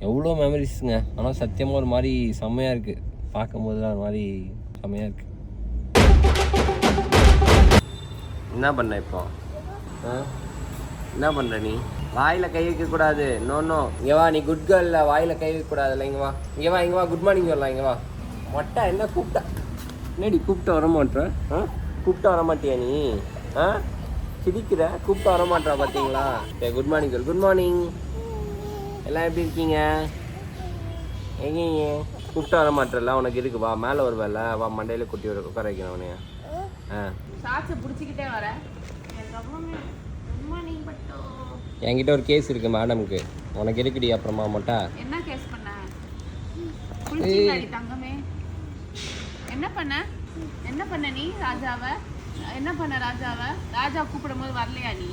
எவ்வளோ மெமரிஸுங்க. ஆனால் சத்தியமாக ஒரு மாதிரி செம்மையாக இருக்குது. பார்க்கும் போதுலாம் ஒரு மாதிரி செம்மையாக இருக்குது. என்ன பண்ண இப்போ? என்ன பண்ணுற நீ? வாயில் கை வைக்கக்கூடாது. நோ இங்கே வா. நீ குட் கேர்ளில் வாயில் கை வைக்கக்கூடாதுல்ல. இங்கே வா, இங்கே வா, இங்கே வா. குட் மார்னிங் சொல்லலாம். இங்கே வா. மொட்டை என்ன கூப்பிட்டா? என்னடி கூப்பிட்டு வர மாட்டேன்? கூப்பிட்டு வர மாட்டியா நீ? சிரிக்கிற. கூப்பிட்டு வர மாட்டா பார்த்தீங்களா? சரி, குட் மார்னிங் சொல். Good morning. எல்லாம் எப்படி இருக்கீங்க? எங்கேங்க கூப்பிட்டு வர மாட்டேல? உனக்கு இருக்கு. வா, மேலே ஒரு வேலை. வா, மண்டையில் குட்டி ஒரு உட்கார வைக்கணும் உனைய. பிடிச்சிக்கிட்டே வரேன். என்கிட்ட ஒரு கேஸ் இருக்கு மேடம்க்கு. உனக்கு இருக்குடி அப்புறமா மொட்டை. என்ன கேஸ் பண்ண? தங்கமே என்ன பண்ண நீ? ராஜாவை என்ன பண்ண? ராஜா கூப்பிடும் போது வரலையா நீ?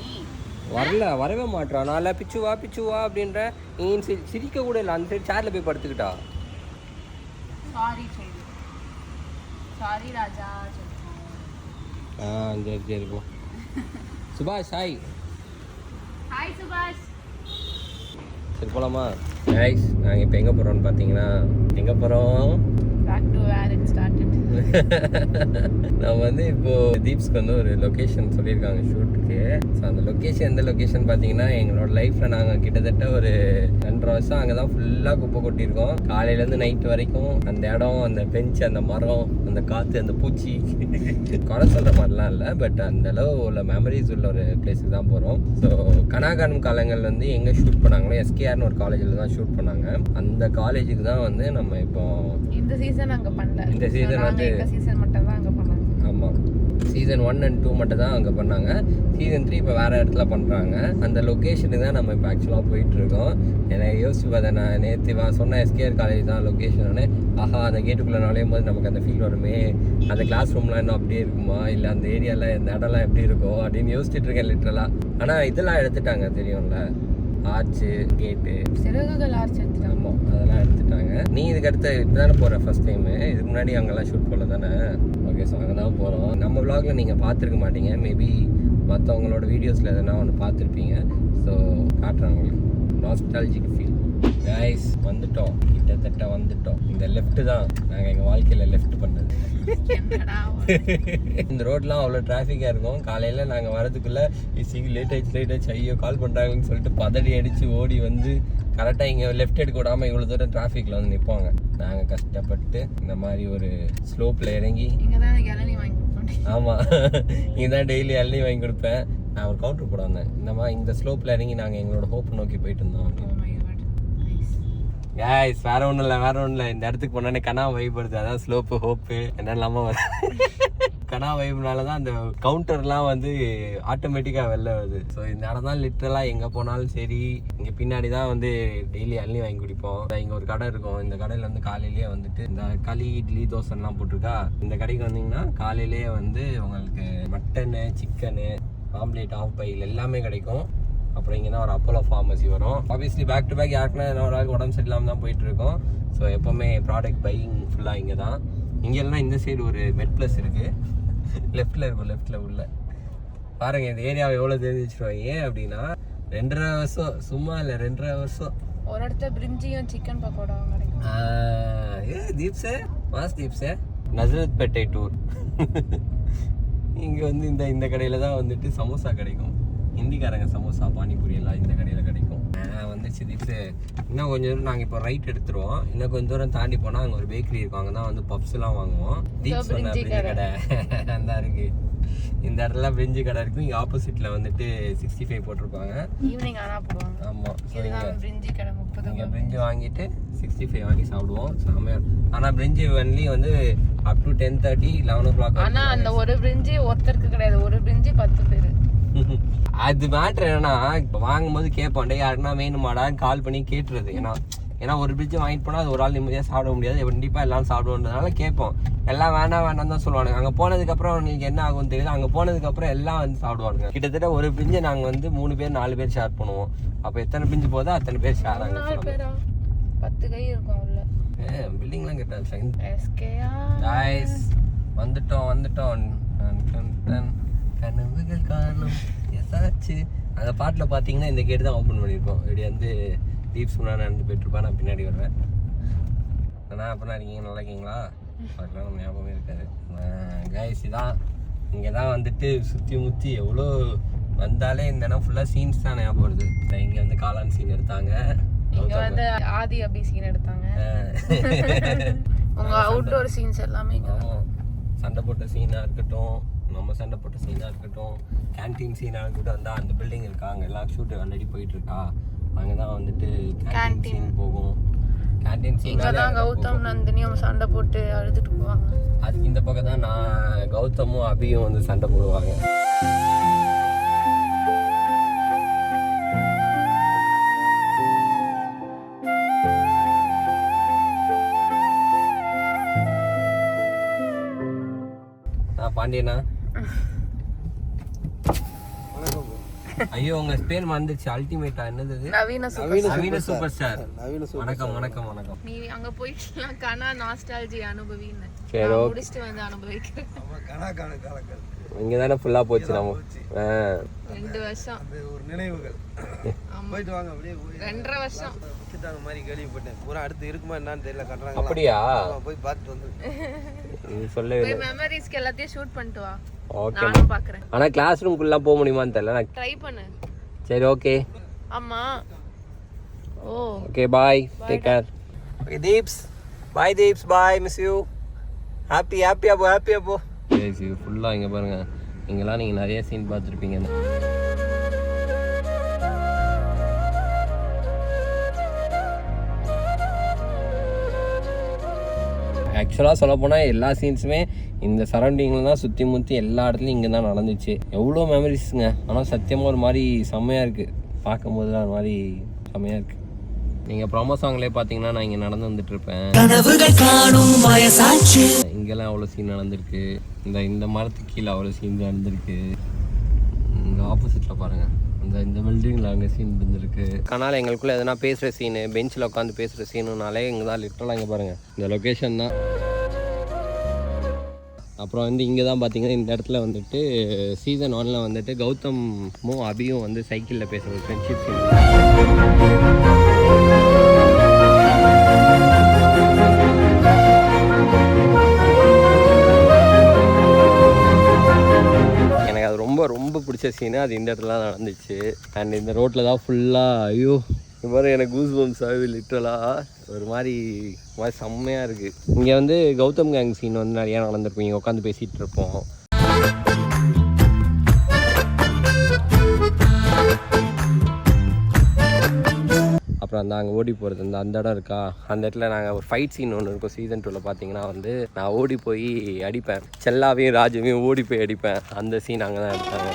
வரவே மாட்டான். நான் பிச்சு வா அப்படின்ற நீ சிரிக்க கூட இல்லை. அந்த சைடு சேர்ல போய் படுத்துக்கிட்டா. சாரி ராஜா. சரி போ. சுபாஷ் ஹாய். ஹாய் சுபாஷ். சரி போலாமா? கைஸ், நாங்கள் இப்போ எங்கே போகிறோம்னு பார்த்தீங்கன்னா, எங்கே போகிறோம்? Back to where it started. நான் வந்து இப்போது தீப்ஸ்க்கு வந்து ஒரு லொக்கேஷன் சொல்லியிருக்காங்க ஷூட்டுக்கு. ஸோ அந்த லொக்கேஷன் எந்த லொக்கேஷன் பார்த்தீங்கன்னா, எங்களோட லைஃப்பில் நாங்கள் கிட்டத்தட்ட ஒரு 2.5 வருஷம் அங்கே தான் ஃபுல்லாக குப்பை கொட்டியிருக்கோம். காலையிலேருந்து நைட்டு வரைக்கும் அந்த இடம், அந்த பெஞ்ச், அந்த மரம், அந்த காற்று, அந்த பூச்சி, குறை சொல்கிற மாதிரிலாம் இல்லை. பட் அந்த அளவு உள்ள மெமரிஸ் உள்ள ஒரு பிளேஸுக்கு தான் போகிறோம். ஸோ கனாகானம் காலங்கள் வந்து எங்கே ஷூட் பண்ணாங்களோ, SKRனு ஒரு காலேஜில் தான் ஷூட் பண்ணாங்க. அந்த காலேஜுக்கு தான் வந்து நம்ம இப்போ இந்த சீசன் அங்கே பண்ணல. இந்த சீசன் வந்து சீசன் மட்டும் தான் அங்கே பண்ணாங்க. ஆமாம், சீசன் 1 and 2 மட்டும் தான் அங்கே பண்ணாங்க. சீசன் 3 இப்போ வேறு இடத்துல பண்ணுறாங்க. அந்த லொக்கேஷனுக்கு தான் நம்ம இப்போ ஆக்சுவலாக போயிட்டுருக்கோம். எனக்கு யோசிச்சு பார்த்தேன், நான் நேற்று சொன்ன SKR காலேஜ் தான் லொக்கேஷனோடனே, ஆஹா அந்த கேட்டுக்குள்ளே நுழையும் போது நமக்கு அந்த ஃபீல் வருமே, அந்த கிளாஸ் ரூம்லாம் இன்னும் அப்படியே இருக்குமா, இல்லை அந்த ஏரியாவில் இந்த இடம்லாம் எப்படி இருக்கும் அப்படின்னு யோசிச்சுட்டு இருக்கேன் லிட்டரலாக. ஆனால் இதெல்லாம் எடுத்துட்டாங்க தெரியும்ல, ஆர்ச்சு, கேட்டு, சிறகுகள் ஆர்ச் எடுத்துட்டாங்க. ஆமாம், அதெல்லாம் எடுத்துட்டாங்க. நீ இதுக்கு அடுத்து இப்போ தானே போகிற ஃபர்ஸ்ட் டைமு? இதுக்கு முன்னாடி அங்கெல்லாம் ஷூட் பண்ணல தானே? ஓகே, ஸோ அங்கே தான் போகிறோம். நம்ம விலாகில் நீங்கள் பார்த்துருக்க மாட்டீங்க, மேபி மற்றவங்களோட வீடியோஸில் எதனா ஒன்று பார்த்துருப்பீங்க. ஸோ காட்டுறாங்க உங்களுக்கு நாஸ்டால்ஜிக் ஃபீல். கைஸ், வந்துட்டோம், கிட்டத்தட்ட வந்துட்டோம். இந்த லெஃப்ட் தான் நாங்கள் எங்கள் வாழ்க்கையில் லெஃப்ட் பண்ணது. இந்த ரோட்லாம் அவ்வளோ டிராஃபிக்காக இருக்கும். காலையில் நாங்கள் வரதுக்குள்ளே லேட் ஆயிடுச்சு, ஐயோ கால் பண்ணுறாங்கன்னு சொல்லிட்டு பதடி அடித்து ஓடி வந்து கரெக்டாக இங்கே லெஃப்ட் எடுக்க விடாமல் இவ்வளோ தூரம் டிராஃபிக்கில் வந்து நிற்பாங்க. நாங்கள் கஷ்டப்பட்டு இந்த மாதிரி ஒரு ஸ்லோப்பில் இறங்கி, ஆமாம், இங்கே தான் டெய்லி இளநீ வாங்கி கொடுப்பேன். நான் ஒரு கவுண்டர் போட வந்தேன். இந்த மாதிரி இந்த ஸ்லோப்பில் இறங்கி நாங்கள் எங்களோட ஹோப் நோக்கி போயிட்டு இருந்தோம். கைஸ், வேற ஒன்றும் இல்லை. இந்த இடத்துக்கு போனோடனே கனா வைப் வருது. அதான் ஸ்லோப்பு, ஹோப்பு என்னெல்லாமோ வருது. கனா வைப்னால தான் அந்த கவுண்டர்லாம் வந்து ஆட்டோமேட்டிக்காக வெளில வருது. ஸோ இந்த இடம் தான் லிட்டரலாக எங்கே போனாலும் சரி. இங்கே பின்னாடி தான் வந்து டெய்லி அள்ளி வாங்கி குடிப்போம். இங்கே ஒரு கடை இருக்கும். இந்த கடையில் வந்து காலையிலேயே வந்துட்டு இந்த களி, இட்லி, தோசைலாம் போட்டிருக்கா. இந்த கடைக்கு வந்தீங்கன்னா காலையிலேயே வந்து உங்களுக்கு mutton, chicken, omelette, half boil எல்லாமே கிடைக்கும். அப்புறம் இங்கே தான் ஒரு அப்போலோ ஃபார்மசி வரும். ஆப்வியஸ்லி பேக் டு பேக் யாருக்குன்னா ஒரு ஆளுக்கு உடம்பு சரியில்லாமல் தான் போயிட்டு இருக்கோம். ஸோ எப்போவுமே ப்ராடக்ட் பையிங் ஃபுல்லாக இங்கே தான். இங்கே எல்லாம் இந்த சைடு ஒரு மெட் ப்ளஸ் இருக்குது, லெஃப்டில் இருக்கும். லெஃப்டில் உள்ள பாருங்கள், இந்த ஏரியாவை எவ்வளோ தெரிஞ்சு வச்சுருவாங்க. ஏன் அப்படின்னா 2.5 வருஷம், சும்மா இல்லை 2.5 வருஷம் ஒரு இடத்துல பிரிஞ்சியும் சிக்கன் பக்கோடா கிடைக்கும். தீப்ஸே, மாஸ் தீப்ஸே, நசரத்பேட்டை டூர். இங்கே வந்து இந்த கடையில் தான் வந்துட்டு சமோசா கிடைக்கும். ஹிந்திக்காரங்க சமோசா, பானிபூரி எல்லாம் இந்த கடையில் கிடைக்கும். வந்துச்சு தீப்ஸு. இன்னும் கொஞ்சம் தூரம் நாங்கள் இப்போ ரைட் எடுத்துருவோம். இன்னும் கொஞ்சம் தூரம் தாண்டி போனால் அங்கே ஒரு பேக்கரி இருக்கும். அங்கே தான் வந்து பப்ஸ்லாம் வாங்குவோம். தீப்ஸ் சொன்ன பிரிஞ்சி கடை அந்த இருக்குது. இந்த இடத்துல பிரிஞ்சி கடை இருக்கும். இங்கே ஆப்போசிட்டில் வந்துட்டு 65 போட்டிருப்பாங்க. ஈவினிங் ஆனால் போடுவாங்க. ஆமாம், பிரிஞ்சி கடை 30. இங்கே பிரிஞ்சி வாங்கிட்டு 65 வாங்கி சாப்பிடுவோம். செம்மையாக. ஆனால் பிரிஞ்சி ஒன்லி வந்து அப் டு 10:30, 11 o'clock. ஆனால் அந்த ஒரு பிரிஞ்சி ஒருத்தருக்கு கிடையாது, ஒரு பிரிஞ்சி 10 பேர். அது மேட்ரு என்னன்னா, இப்போ வாங்கும்போது கேட்போம், யாருன்னா வேணுமாடான்னு கால் பண்ணி கேட்டுறது. ஏன்னா ஒரு பிரிட்ஜ் வாங்கிட்டு போனால் அது ஒரு ஆள் நிம்மதியாக சாப்பிட முடியாது. கண்டிப்பாக எல்லாரும் சாப்பிடுவோன்றதுனால கேட்போம். எல்லாம் வேண்டாம் தான் சொல்லுவாங்க. அங்கே போனதுக்கப்புறம் உங்களுக்கு என்ன ஆகும்னு தெரியல. அங்கே போனதுக்கப்புறம் எல்லாம் வந்து சாப்பிடுவாங்க. கிட்டத்தட்ட ஒரு பிரிஞ்சை நாங்கள் வந்து 3 பேர் 4 பேர் ஷேர் பண்ணுவோம். அப்போ எத்தனை பிரிஞ்சு போதோ அத்தனை பேர் ஷேர் ஆகும். 10 கை இருக்கும் உள்ள. பில்டிங்லாம் கேட்டாங்க. வந்துட்டோம். கனவுகள் காணும் எசாச்சு. அந்த பாட்டில் பார்த்தீங்கன்னா இந்த கேட்டு தான் ஓப்பன் பண்ணியிருக்கோம். இப்படி வந்து தீப்ஸ் முன்னாடி நடந்து போயிட்டுருப்பா, நான் பின்னாடி வருவேன். ஆனால் அப்புறம் இருக்கீங்க, நல்லா இருக்கீங்களா? அதெல்லாம் நம்ம ஞாபகமே இருக்காது. கைஸ் இதான் இங்கே தான் வந்துட்டு சுற்றி முற்றி எவ்வளோ வந்தாலே இந்த இடம் ஃபுல்லாக சீன்ஸ் தான் ஞாபகம் வருது. இங்கே வந்து காளான் சீன் எடுத்தாங்க, இங்க வந்து ஆதி அப்படி சீன் எடுத்தாங்க. உங்க அவுட்டோர் சீன்ஸ் எல்லாமே சண்டை போட்ட சீனாக இருக்கட்டும், நம்ம சண்டை போட்ட சீனாக இருக்கட்டும், கேன்டீன் சீனாக இருக்கட்டும். வந்து அந்த பில்டிங் இருக்கா, அங்கே எல்லாம் ஷூட்டு ஆல்ரெடி போயிட்டு இருக்கா. அங்கே தான் வந்துட்டு கேன்டீன் சீன் போகும். கேன்டீன் சீன் தான் கௌதம் நந்தினியும் சண்டை போட்டு அழுதுட்டு போவாங்க. அதுக்கு இந்த பக்கம் தான் நான் கௌதமும் அபியும் வந்து சண்டை போடுவாங்க. பாண்டியனா, ஐயோ உங்க பேர் வந்துச்சு அல்டிமேட்டா, என்னது? நவீன சூப்பர் ஸ்டார். வணக்கம் வணக்கம் வணக்கம். நீ அங்க போயிட்டு கனா நாஸ்டாலஜி அனுபவின்னு முடிச்சிட்டு வந்து அனுபவிக்கிறேன். இங்க தானே ஃபுல்லா போச்சு நம்ம 2 வருஷம் ஒரு நினைவுகள். போயிட்டு வாங்க, அப்படியே 2.5 வருஷம் வச்சுட்டாங்க மாதிரி கேள்விப்பட்டேன். பூரா அடுத்து இருக்குமா என்னன்னு தெரியல, கட்டுறாங்க. அப்படியா? போய் பார்த்துட்டு வந்து நீ சொல்லவே இல்லை. மெமரிஸ்க்கு எல்லாத்தையும் ஷூட் பண்ணிட்டு வா. ஓகே, நானும் பார்க்கறேன். ஆனா கிளாஸ் ரூம் குள்ள போக முடியுமான்னு தெரியல, நான் ட்ரை பண்ணு. சரி ஓகே. ஆமா okay bye, take care. Okay Deeps, bye Deeps, bye, miss you. Happy அப்போ. சரி ஃபுல்லா இங்க பாருங்க, இங்கெல்லாம் நீங்க நிறைய சீன் பார்த்துருப்பீங்க. ஆக்சுவலாக சொல்ல போனால் எல்லா சீன்ஸுமே இந்த சரௌண்டிங்கில் தான் சுற்றி முற்றி எல்லா இடத்துலையும் இங்கே தான் நடந்துச்சு. எவ்வளோ மெமரிஸுங்க. ஆனால் சத்தியமாக ஒரு மாதிரி செம்மையாக இருக்குது, பார்க்கும்போது ஒரு மாதிரி செம்மையாக இருக்குது. நீங்கள் ப்ரோமோ சாங்லேயே பார்த்தீங்கன்னா நான் இங்கே நடந்து வந்துட்டுருப்பேன். இங்கெல்லாம் அவ்வளோ சீன் நடந்திருக்கு. இந்த மரத்துக்கு கீழே அவ்வளோ சீன் நடந்திருக்கு. இந்த ஆப்போசிட்டில் பாருங்கள், இந்த பில்டிங்கில் அங்கே சீன் இருந்திருக்கு. அதனால் எங்களுக்குள்ளே எதனா பேசுகிற சீனு, பெஞ்சில் உட்காந்து பேசுகிற சீனுனாலே இங்கே தான் லிட்டரலாக இங்கே பாருங்கள், இந்த லொக்கேஷன் தான். அப்புறம் வந்து இங்கே தான் பார்த்தீங்கன்னா இந்த இடத்துல வந்துட்டு சீசன் 1 வந்துட்டு கௌதமும் அபியும் வந்து சைக்கிளில் பேசுகிற ஃப்ரெண்ட்ஷிப் சீன். எனக்கு அது ரொம்ப ரொம்ப பிடிச்ச சீனு, அது இந்த இடத்துல தான் நடந்துச்சு. அண்ட் இந்த ரோட்டில் தான் ஃபுல்லாக, ஐயோ இந்த மாதிரி எனக்கு கூஸ் பம்ப்ஸ் ஆகுது லிட்டரலாக. ஒரு மாதிரி செம்மையாக இருக்குது. இங்கே வந்து கௌதம் கேங் சீன் வந்து நிறையா நடந்திருக்கும். இங்கே உட்காந்து பேசிகிட்டு இருப்போம். அப்புறம் அந்த அங்கே ஓடி போகிறது அந்த இடம் இருக்கா, அந்த இடத்துல நாங்கள் ஒரு ஃபைட் சீன் ஒன்று இருக்கும் சீசன் 2ல் பார்த்தீங்கன்னா வந்து நான் ஓடி போய் அடிப்பேன், செல்லாவையும் ராஜுவையும் ஓடி போய் அடிப்பேன். அந்த சீன் அங்கே தான் எடுத்தாங்க.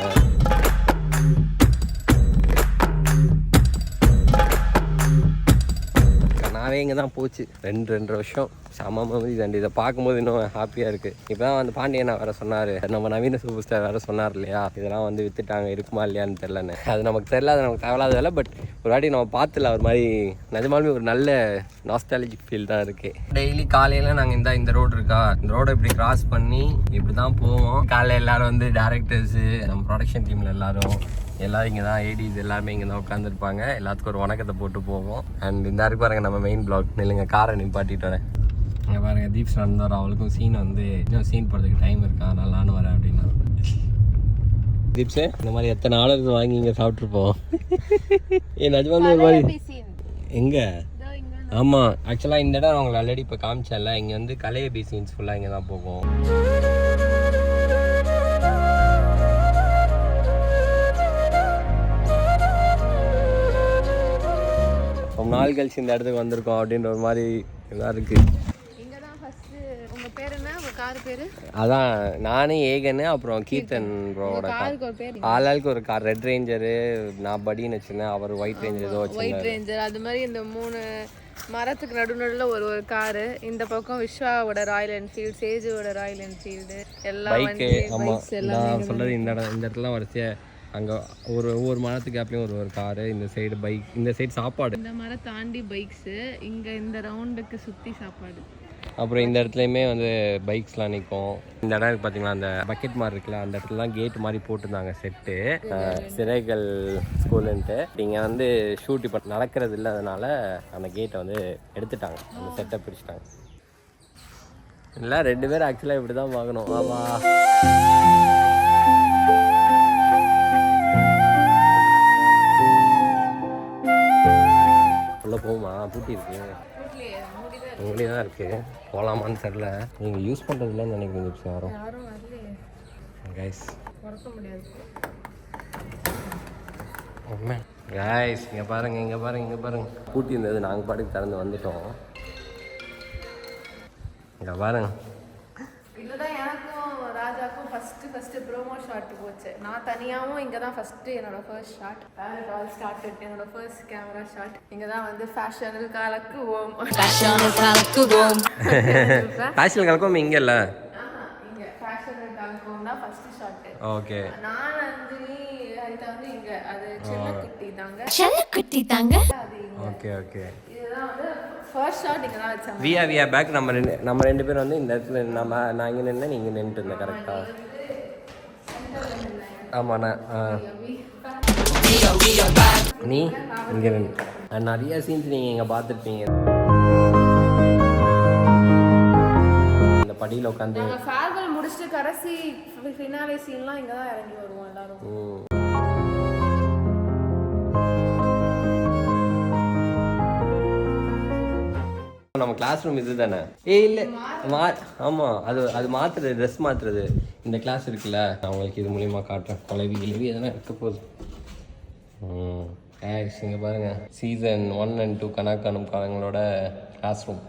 நாவே இங்கே தான் போச்சு 2 வருஷம். செம்ம மெமரிஸ். அண்ட் இதை பார்க்கும்போது இன்னும் ஹாப்பியாக இருக்குது. இப்போ தான் வந்து பாண்டியனா வேறு சொன்னார், நம்ம நவீன சூப்பர் ஸ்டார் வேறு சொன்னார் இல்லையா, இதெல்லாம் வந்து விற்றுட்டாங்க, இருக்குமா இல்லையான்னு தெரிலன்னு. அது நமக்கு தெரில, அது நமக்கு தேவையில்லாத வேலை. பட் ஒரு வாட்டி நம்ம பார்த்துல ஒரு மாதிரி நிஜமாலுமே ஒரு நல்ல நாஸ்டாலஜிக் ஃபீல் தான் இருக்குது. டெய்லி காலையில் நாங்கள் இந்த ரோடு இருக்கா, இந்த ரோடை இப்படி கிராஸ் பண்ணி இப்படி தான் போவோம். காலையில் எல்லோரும் வந்து டேரக்டர்ஸு, நம்ம ப்ரொடக்ஷன் டீமில் எல்லோரும் இங்கே தான் ஏடிஸ் எல்லாமே இங்கே தான் உட்காந்துருப்பாங்க. எல்லாத்துக்கும் ஒரு வணக்கத்தை போட்டு போவோம். அண்ட் இந்த இருக்கு பாருங்கள் நம்ம மெயின் பிளாக். இல்லைங்க காரை நிப்பாட்டிட்டு வரேன். இங்கே பாருங்கள் தீப்ஸ் நடந்து வர, அவளுக்கும் சீன் வந்து இன்னும் சீன் போடுறதுக்கு டைம் இருக்கா, நல்லா நானும் வரேன் அப்படின்னா. தீப்ஸு இந்த மாதிரி எத்தனை ஆர்டருக்கு வாங்கி இங்கே சாப்பிட்ருப்போம். ஏன் நிஜமாலுமே ஒரு மாதிரி எங்கே? ஆமாம், ஆக்சுவலாக இந்த இடம் அவங்களை ஆல்ரெடி இப்போ காமிச்சேன்ல, இங்கே வந்து கலையபி சீன்ஸ் ஃபுல்லாக இங்கே தான் போகும். ரொம்ப நாள் கழிச்சு இந்த இடத்துக்கு வந்திருக்கோம் அப்படின்ற ஒரு மாதிரி இதாக இருக்குது. அதான் நானே ஏகனு அப்புறம் கீர்த்தன் ப்ரோவோட ஆளாளுக்கு ஒரு கார். ரெட் ரேஞ்சரு, நான் படின்னு வச்சுருந்தேன், அவர் ஒயிட் ரேஞ்சர் ஏதோ ஒயிட் ரேஞ்சர். அது மாதிரி இந்த 3 மரத்துக்கு நடுநடுல ஒரு காரு. இந்த பக்கம் விஸ்வாவோட ராயல் என்ஃபீல்டு, சேஜுவோட ராயல் என்ஃபீல்டு, எல்லா பைக்கு. ஆமாம், நான் சொல்கிறது இந்த இடத்துல வரிசையாக அங்கே ஒவ்வொரு மரத்துக்கு கேப்லேயும் ஒரு காரு. இந்த சைடு பைக், இந்த சைடு சாப்பாடு. இந்த மரம் தாண்டி பைக்ஸு, இங்கே இந்த ரவுண்டுக்கு சுற்றி சாப்பாடு. அப்புறம் இந்த இடத்துலையுமே வந்து பைக்ஸ்லாம் நிற்கும். இந்த இடம் பார்த்தீங்களா, அந்த பக்கெட் மாதிரி இருக்குல்ல, அந்த இடத்துலலாம் கேட் மாதிரி போட்டிருந்தாங்க செட்டு. சிறைகள் ஸ்கூலுன்ட்டு. இங்கே வந்து ஷூட் இப்போ நடக்கிறது இல்லாதனால அந்த கேட்டை வந்து எடுத்துட்டாங்க, அந்த செட்டப் பிடிச்சிட்டாங்க. இல்லை 2 பேரும் ஆக்சுவலாக இப்படி தான் பார்க்கணும். ஆமா உள்ள போகுமா? பூட்டி இருக்கு, மூடி தான் இருக்கு. போகலாமான்னு தெரில. நீங்கள் யூஸ் பண்ணுறது இல்லைன்னு நினைக்கிறீங்க யாரும் கைஸ். கைஸ் இங்கே பாருங்க பூட்டி இருந்தது, நாங்கள் பாட்டுக்கு திறந்து வந்துட்டோம். இங்கே பாருங்க, இதுதான் எனக்கும் ராஜாக்கும் ஃபர்ஸ்ட் ப்ரோமோ ஷாட் போச்சு. நான் தனியாகவும் இங்கே தான் ஃபஸ்ட்டு என்னோட ஃபர்ஸ்ட் ஷாட். வேர் ஆல் ஸ்டார்டட் என்னோட ஃபர்ஸ்ட் கேமரா ஷாட். இங்கே தான் வந்து ஃபேஷனல் கலக்குவோம் ஃபேஷனல் கலக்கும் இங்கே இல்லை, இங்கே ஃபேஷனல் கலக்குவோம் தான் ஃபர்ஸ்ட் ஷாட். ஓகே. நான் நந்தினி ஹரிதா வந்து இங்கே, அது செல்லக்குட்டி தாங்க. Okay okay. இதுதான் வந்து ஃபர்ஸ்ட் ஷாட் இங்கே தான் வச்சாங்க. வியா பேக். நம்ம ரெண்டு பேரும் வந்து இந்த இடத்துல நான் இங்கே நின்று நீங்கள் நின்றுட்டு இருந்தேன் கரெக்டாக. ஆமாண்ணா. நீ இங்கே நின்று நிறைய சீன்ஸ் நீங்கள் இங்கே பார்த்துருப்பீங்க. இந்த படியில் உட்காந்து ஃபேர்வெல் முடிச்சுட்டு கடைசி ஃபினாலே சீன்லாம் இங்கே தான் இறங்கி வருவோம் எல்லாரும். நம்ம கிளாஸ் ரூம் இது தானே? இல்லை ஆமாம், அது மாற்றுறது, ட்ரெஸ் மாற்றுறது. இந்த கிளாஸ் இருக்குல்ல, நான் உங்களுக்கு இது மூலியமா காட்டுறேன். கிளவி எதனா இருக்க போகுது. இங்கே பாருங்கள், சீசன் 1 and 2 கணக்கானும் காலங்களோட கிளாஸ் ரூம்.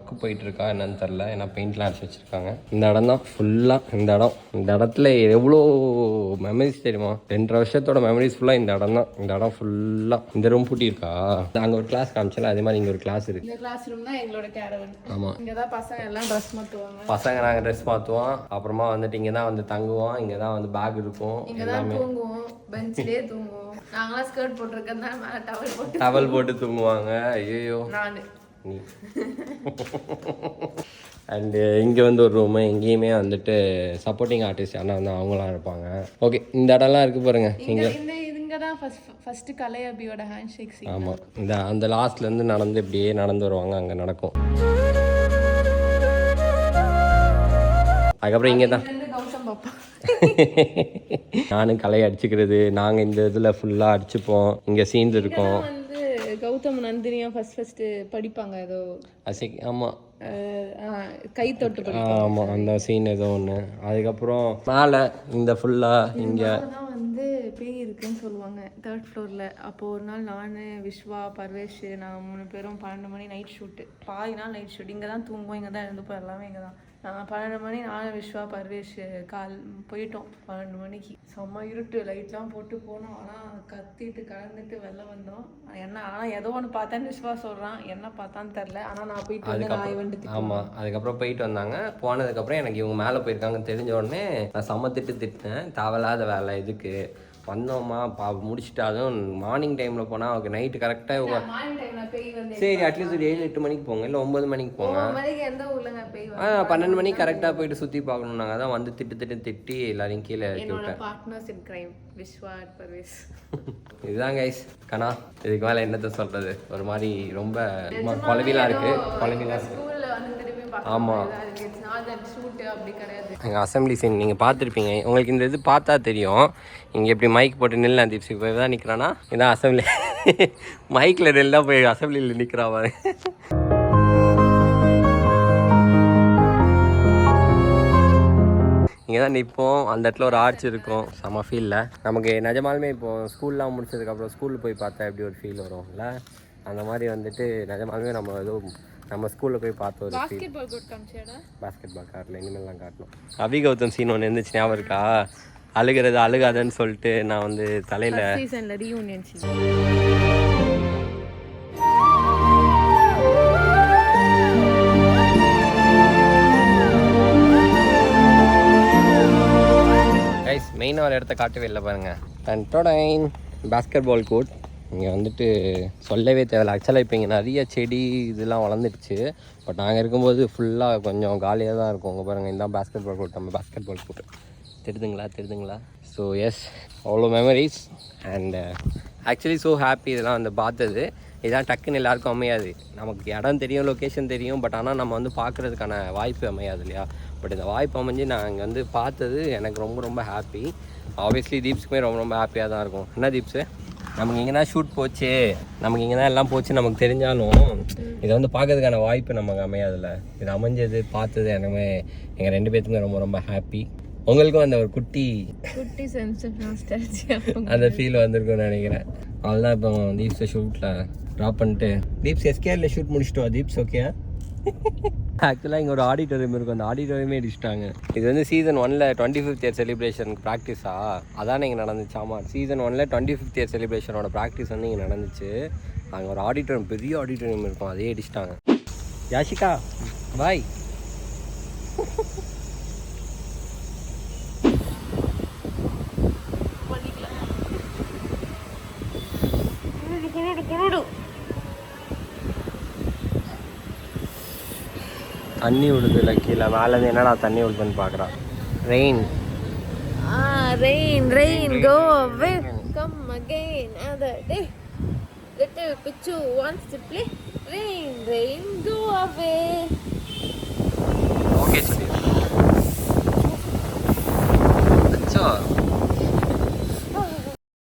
இப்போ போயிட்டு இருக்கா என்னன்னு தெரில, ஏன்னா பெயிண்ட்லாம் அடிச்சு வச்சிருக்காங்க. இந்த இடம் தான் ஃபுல்லாக, இந்த இடத்துல எவ்வளோ மெமரிஸ் தெரியுமா? 2.5 வருஷத்தோட மெமரிஸ் ஃபுல்லாக இந்த இடம் தான். இந்த இடம் ஃபுல்லாக இந்த ரூம் பூட்டி இருக்கா. அங்கே ஒரு கிளாஸ் காமிச்சல, அதே மாதிரி இங்கே ஒரு கிளாஸ் இருக்கு. இந்த கிளாஸ் ரூம் தான் எங்களோட கேரவன். ஆமாம், இங்கே தான் பசங்க எல்லாம் ட்ரெஸ் மாற்றுவாங்க. பசங்க நாங்கள் ட்ரெஸ் மாற்றுவோம். அப்புறமா வந்துட்டு இங்கே தான் வந்து தங்குவோம். இங்கே தான் வந்து பேக் இருக்கும். இங்கே தான் தூங்குவோம், பெஞ்சிலே தூங்குவோம். நாங்களாம் ஸ்கர்ட் போட்டிருக்கேன், மேலே டவல் போட்டு தூங்குவாங்க. ஐயோ நீ அண்டு இங்கே வந்து ஒரு ரூமு, எங்கேயுமே வந்துட்டு சப்போர்ட்டிங் ஆர்டிஸ்ட் ஆனால் வந்து அவங்களாம் இருப்பாங்க. ஓகே, இந்த இடம்லாம் இருக்குது பாருங்கள். இங்கே தான் ஃபஸ்ட்டு கலையபியோட ஹேண்ட் ஷேக் சீன். ஆமாம், அந்த லாஸ்ட்லேருந்து நடந்து இப்படியே நடந்து வருவாங்க, அங்கே நடக்கும். அதுக்கப்புறம் இங்கே தான் நானும் கலையை அடிச்சுக்கிறது. நாங்கள் இந்த இதில் ஃபுல்லாக அடிச்சுப்போம். இங்கே சீன்ஸ் இருக்கும். கௌதம் நந்தினியா ஃபர்ஸ்ட் படிப்பாங்க ஏதோ. ஆமாம், கை தொட்டு. ஆமாம், அந்த சீன் ஏதோ ஒன்று. அதுக்கப்புறம் மேலே இந்த ஃபுல்லாக இங்கே வந்து பேய் இருக்குன்னு சொல்லுவாங்க 3rd ஃப்ளோரில். அப்போது ஒரு நாள் நான், விஸ்வா, பர்வேஷ், நாங்கள் 3 பேரும் 12 மணி நைட் ஷூட்டு. பாதி நாள் நைட் ஷூட். இங்கே தான் தூங்குவோம், இங்கே தான் இருந்துப்போம், எல்லாமே இங்கே தான். 12 மணி நானும் விஸ்வா, பர்வேஷ் போயிட்டோம். 12 மணிக்கு செம்ம இருட்டு, லைட்லாம் போட்டு போனோம். ஆனால் கத்திட்டு கலந்துட்டு வெளில வந்தோம். ஆனால் ஏதோ ஒன்று பார்த்தேன்னு விஸ்வா சொல்கிறான், என்ன பார்த்தான்னு தெரில. ஆனால் நான் போயிட்டு ஆமாம், அதுக்கப்புறம் போயிட்டு வந்தாங்க. போனதுக்கப்புறம் எனக்கு இவங்க மேலே போயிருக்காங்கன்னு தெரிஞ்ச உடனே நான் செம்ம திட்டினேன். தேவையில்லாத வேலை இதுக்கு வந்தோமா முடிச்சுட்டு. அதுவும் மார்னிங் டைமில் போனால் அவங்க நைட்டு கரெக்டாக. சரி, அட்லீஸ்ட் ஒரு 7-8 மணிக்கு போங்க, இல்லை 9 மணிக்கு போங்க. 12 மணிக்கு கரெக்டாக போயிட்டு சுற்றி பார்க்கணும். நாங்கள் அதான் வந்து திட்டி எல்லாரையும் கீழே இறக்கி விட்டேன். இதுதான் கைஸ் கனா. இதுக்கு மேலே என்னத்தை சொல்கிறது? ஒரு மாதிரி ரொம்ப குழவிலாம் இருக்குது. ஆமாம், எங்கள் அசம்பிளி சீன் நீங்கள் பார்த்துருப்பீங்க. உங்களுக்கு இந்த இது பார்த்தா தெரியும். இங்கே எப்படி மைக் போட்டு நில்ல தீப்ஸி போய் தான் நிற்கிறானா, இதான் அசம்பிளி. மைக்கில் நெல்லாம் போய் அசம்பிளியில் நிற்கிறா பாரு. இங்கே தான் நிற்போம். அந்த இடத்துல ஒரு ஆர்ச் இருக்கும். செம்ம ஃபீலில் நமக்கு நிஜமாலுமே இப்போது ஸ்கூல்லாம் முடிச்சதுக்கப்புறம் ஸ்கூலில் போய் பார்த்தா எப்படி ஒரு ஃபீல் வரும்ல, அந்த மாதிரி வந்துட்டு நிஜமாலுமே நம்ம எதுவும் நம்ம ஸ்கூலில் போய் பார்த்த ஒரு ஃபீல். பாஸ்கெட் பால் காட்டில் இனிமேல்லாம் காட்டணும். அபிகௌதம் சீன் ஒன்று இருந்துச்சு, ஞாபகம் இருக்கா? அழுகாதன்னு சொல்லிட்டு நான் வந்து தலையில் மெயினாக ஒரு இடத்த காட்டவே இல்லை பாருங்கள். பாஸ்கெட் பால் கோர்ட் இங்கே வந்துட்டு சொல்லவே தேவையில்ல. ஆக்சுவலாக இப்போ இங்கே நிறைய செடி இதெல்லாம் வளர்ந்துடுச்சு. பட் நாங்கள் இருக்கும்போது ஃபுல்லாக கொஞ்சம் காலியாக தான் இருக்கும். உங்கள் பாருங்கள், இந்த பேஸ்கெட் பால் கோர்ட், நம்ம பேஸ்கெட் பால் கோர்ட் தெரியுதுங்களா? ஸோ எஸ், அவ்வளோ memories. And actually so happy இதெல்லாம் வந்து பார்த்தது. இதான் டக்குன்னு எல்லாருக்கும் அமையாது. நமக்கு இடம் தெரியும், லொக்கேஷன் தெரியும், பட் ஆனால் நம்ம வந்து பார்க்குறதுக்கான வாய்ப்பு அமையாது இல்லையா? பட் இந்த வாய்ப்பு அமைஞ்சு நான் இங்கே வந்து பார்த்தது எனக்கு ரொம்ப ரொம்ப ஹாப்பி. ஆப்வியஸ்லி தீப்ஸுக்குமே ரொம்ப ரொம்ப ஹாப்பியாக தான் இருக்கும். என்ன தீப்ஸு, நமக்கு இங்கே தான் ஷூட் போச்சு, நமக்கு இங்கே தான் எல்லாம் போச்சு நமக்கு தெரிஞ்சாலும் இதை வந்து பார்க்கறதுக்கான வாய்ப்பு நமக்கு அமையாதுல்ல. இது அமைஞ்சது பார்த்தது எனக்குமே எங்கள் 2 பேர்த்துக்குமே ரொம்ப ரொம்ப ஹாப்பி. உங்களுக்கும் அந்த ஒரு குட்டி சென்ஸ் ஆஃப் நாஸ்டால்ஜியா அந்த ஃபீல் வந்திருக்கும்னு நினைக்கிறேன். அவ்வளோதான். இப்போ தீப்ஸை ஷூட்டில் ட்ராப் பண்ணிட்டு தீப்ஸ் எஸ்கேரில் ஷூட் முடிச்சுட்டு வா தீப்ஸ். ஓகே. ஆக்சுவலாக இங்கே ஒரு ஆடிட்டோரியம் இருக்கும், அந்த ஆடிட்டோரியமே அடிச்சிட்டாங்க. இது வந்து சீசன் 1ல் 25th இயர் செலிப்ரேஷனுக்கு ப்ராக்டிஸா அதான் இங்கே நடந்துச்சு. ஆமாம், சீசன் 1ல் 25th இயர் செலிப்ரேஷனோட ப்ராக்டிஸ் வந்து இங்கே நடந்துச்சு. அங்கே ஒரு ஆடிட்டோரியம், பெரிய ஆடிட்டோரியம் இருக்கும், அதே அடிச்சிட்டாங்க. யாஷிகா பாய். தண்ணி விழுது இல்லை கீழே, மேலேருந்து என்னடா தண்ணி விழுதுன்னு பார்க்குறான். Rain go away, come again other day. Little Pichu wants to play. Rain, go away. Okay சொல்லி